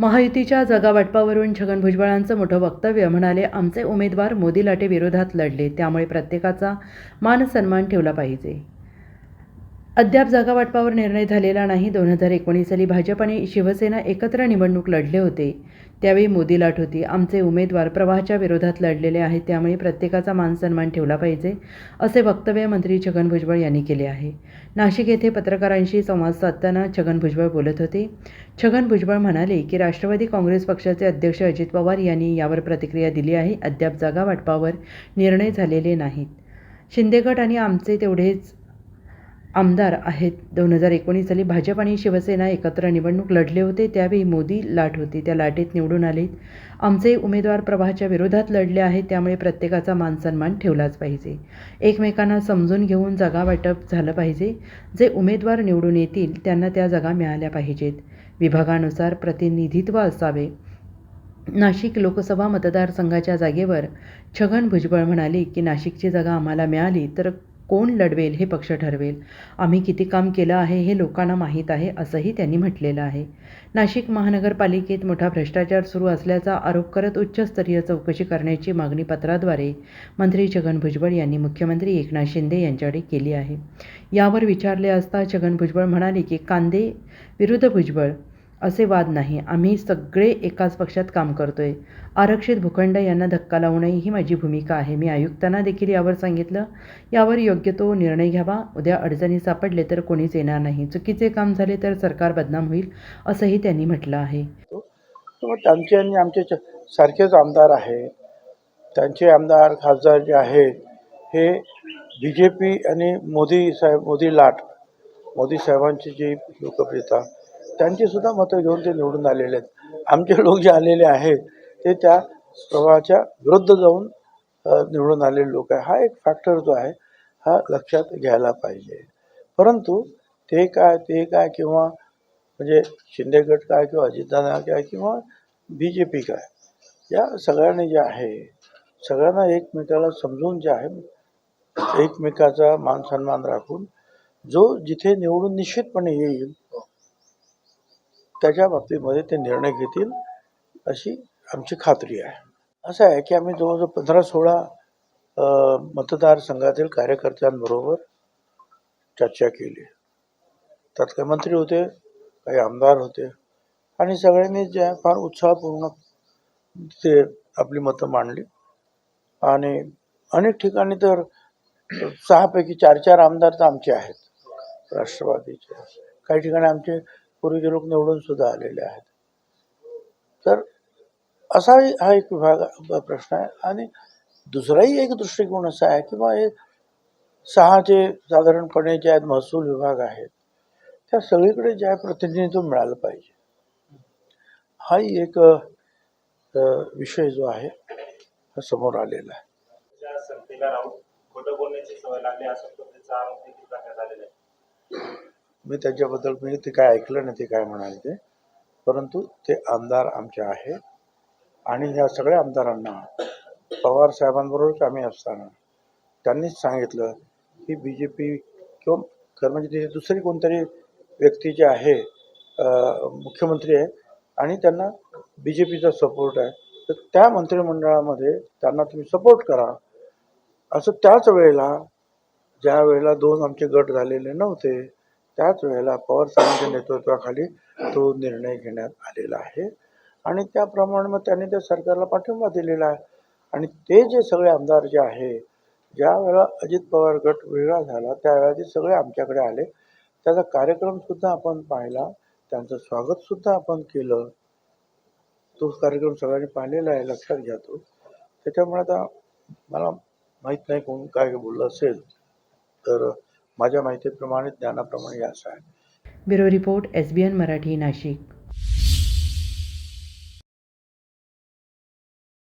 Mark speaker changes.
Speaker 1: महायुतीच्या जागावाटपावरून छगन भुजबळांचं मोठं वक्तव्य. म्हणाले, आमचे उमेदवार मोदी लाटे विरोधात लढले, त्यामुळे प्रत्येकाचा मान सन्मान ठेवला पाहिजे. अद्याप जागावाटपावर निर्णय झालेला नाही. 2019 साली भाजप आणि शिवसेना एकत्र निवडणूक लढले होते. त्यावेळी मोदी लाट होती. आमचे उमेदवार प्रवाहाच्या विरोधात लढलेले आहेत, त्यामुळे प्रत्येकाचा मान सन्मान ठेवला पाहिजे, असे वक्तव्य मंत्री छगन भुजबळ यांनी केले आहे. नाशिक येथे पत्रकारांशी संवाद साधताना छगन भुजबळ बोलत होते. छगन भुजबळ म्हणाले की राष्ट्रवादी काँग्रेस पक्षाचे अध्यक्ष अजित पवार यांनी यावर प्रतिक्रिया दिली आहे. अद्याप जागावाटपावर निर्णय झालेले नाहीत. शिंदे गट आणि आमचे तेवढेच आमदार आहेत. 2019 साली भाजप आणि शिवसेना एकत्र निवडणूक लढले होते. त्यावेळी मोदी लाट होती. त्या लाटेत निवडून आलेत. आमचे उमेदवार प्रवाहाच्या विरोधात लढले आहेत, त्यामुळे प्रत्येकाचा मान सन्मान ठेवलाच पाहिजे. एकमेकांना समजून घेऊन जागा वाटप झालं पाहिजे. जे उमेदवार निवडून येतील त्यांना त्या जागा मिळाल्या पाहिजेत. विभागानुसार प्रतिनिधित्व असावे. नाशिक लोकसभा मतदारसंघाच्या जागेवर छगन भुजबळ म्हणाले की नाशिकची जागा आम्हाला मिळाली तर कोण लढवेल हे पक्ष ठरवेल. आम्ही किती काम केलं आहे हे लोकांना माहीत आहे, असंही त्यांनी म्हटलेलं आहे. नाशिक महानगरपालिकेत मोठा भ्रष्टाचार सुरू असल्याचा आरोप करत उच्चस्तरीय चौकशी करण्याची मागणी पत्राद्वारे मंत्री छगन भुजबळ यांनी मुख्यमंत्री एकनाथ शिंदे यांच्याकडे केली आहे. यावर विचारले असता छगन भुजबळ म्हणाले की कांदे विरुद्ध भुजबळ असे वाद नाही. आम्ही सगळे एकाच पक्षात काम करतोय. आरक्षित भूखंड यांना धक्का लावू नये ही माझी भूमिका आहे. मी आयुक्तांना देखील यावर सांगितलं. यावर योग्य तो निर्णय घ्यावा. उद्या अडचणी सापडले तर कोणीच येणार नाही. चुकीचे काम झाले तर सरकार बदनाम होईल, असंही त्यांनी म्हटलं आहे.
Speaker 2: त्यांचे आणि आमचे सारखेच आमदार आहे. त्यांचे आमदार खासदार जे आहेत हे BJP आणि मोदी लाट, मोदी साहेबांची जी लोकप्रियता, त्यांची सुद्धा मतं घेऊन ते निवडून आलेले आहेत. आमचे लोक जे आलेले आहेत ते त्या प्रवाहाच्या विरुद्ध जाऊन निवडून आलेले लोक आहे. हा एक फॅक्टर जो आहे हा लक्षात घ्यायला पाहिजे. परंतु ते काय किंवा म्हणजे शिंदे गट काय किंवा अजितदादा काय किंवा BJP काय, या सगळ्यांनी जे आहे सगळ्यांना एकमेकाला समजून जे आहे एकमेकाचा मान सन्मान राखून जो जिथे निवडून निश्चितपणे येईल त्याच्या बाबतीमध्ये ते निर्णय घेतील अशी आमची खात्री आहे. असं आहे की आम्ही जवळजवळ 15-16 मतदारसंघातील कार्यकर्त्यांबरोबर चर्चा केली. त्यात काही मंत्री होते, काही आमदार होते आणि सगळ्यांनी जे आहे फार उत्साहपूर्ण ते आपली मतं मांडली. आणि अनेक ठिकाणी तर 6 पैकी 4 आमदार तर आमचे आहेत राष्ट्रवादीचे. काही ठिकाणी आमचे पूर्वीचे लोक निवडून सुद्धा आलेले आहेत. तर असाही हा एक प्रश्न आहे. आणि दुसराही एक दृष्टिकोन असा आहे की हे 6 जे साधारणपणे जे आहेत महसूल विभाग आहेत त्या सगळीकडे जे आहे प्रतिनिधित्व मिळालं पाहिजे. हाही एक विषय जो आहे हा समोर आलेला आहे. मी त्याच्याबद्दल मी ते काय ऐकलं नाही, ते काय म्हणाले ते. परंतु ते आमदार आमचे आहे आणि या सगळ्या आमदारांना पवार साहेबांबरोबरच आम्ही असताना त्यांनीच सांगितलं की BJP किंवा खरं म्हणजे ते दुसरी कोणतरी व्यक्ती जे आहे मुख्यमंत्री आहे आणि त्यांना BJPचा सपोर्ट आहे, तर त्या मंत्रिमंडळामध्ये त्यांना तुम्ही सपोर्ट करा, असं त्याच वेळेला ज्या वेळेला 2 आमचे गट झालेले नव्हते त्याच वेळेला पवार साहेबांच्या नेतृत्वाखाली तो निर्णय घेण्यात आलेला आहे. आणि त्याप्रमाणे मग त्यांनी त्या सरकारला पाठिंबा दिलेला आहे. आणि ते जे सगळे आमदार जे आहे, ज्या वेळेला अजित पवार गट वेगळा झाला त्यावेळेला ते सगळे आमच्याकडे आले. त्याचा कार्यक्रम सुद्धा आपण पाहिला, त्यांचं स्वागत सुद्धा आपण केलं. तो कार्यक्रम सगळ्यांनी पाहिलेला आहे, लक्षात घ्या तो. त्याच्यामुळे आता मला माहीत नाही कोण काय बोललं असेल, तर माझ्या माहितीप्रमाणे ज्ञानाप्रमाणे असं आहे.
Speaker 1: Bureau report, SBN Marathi, Nashik.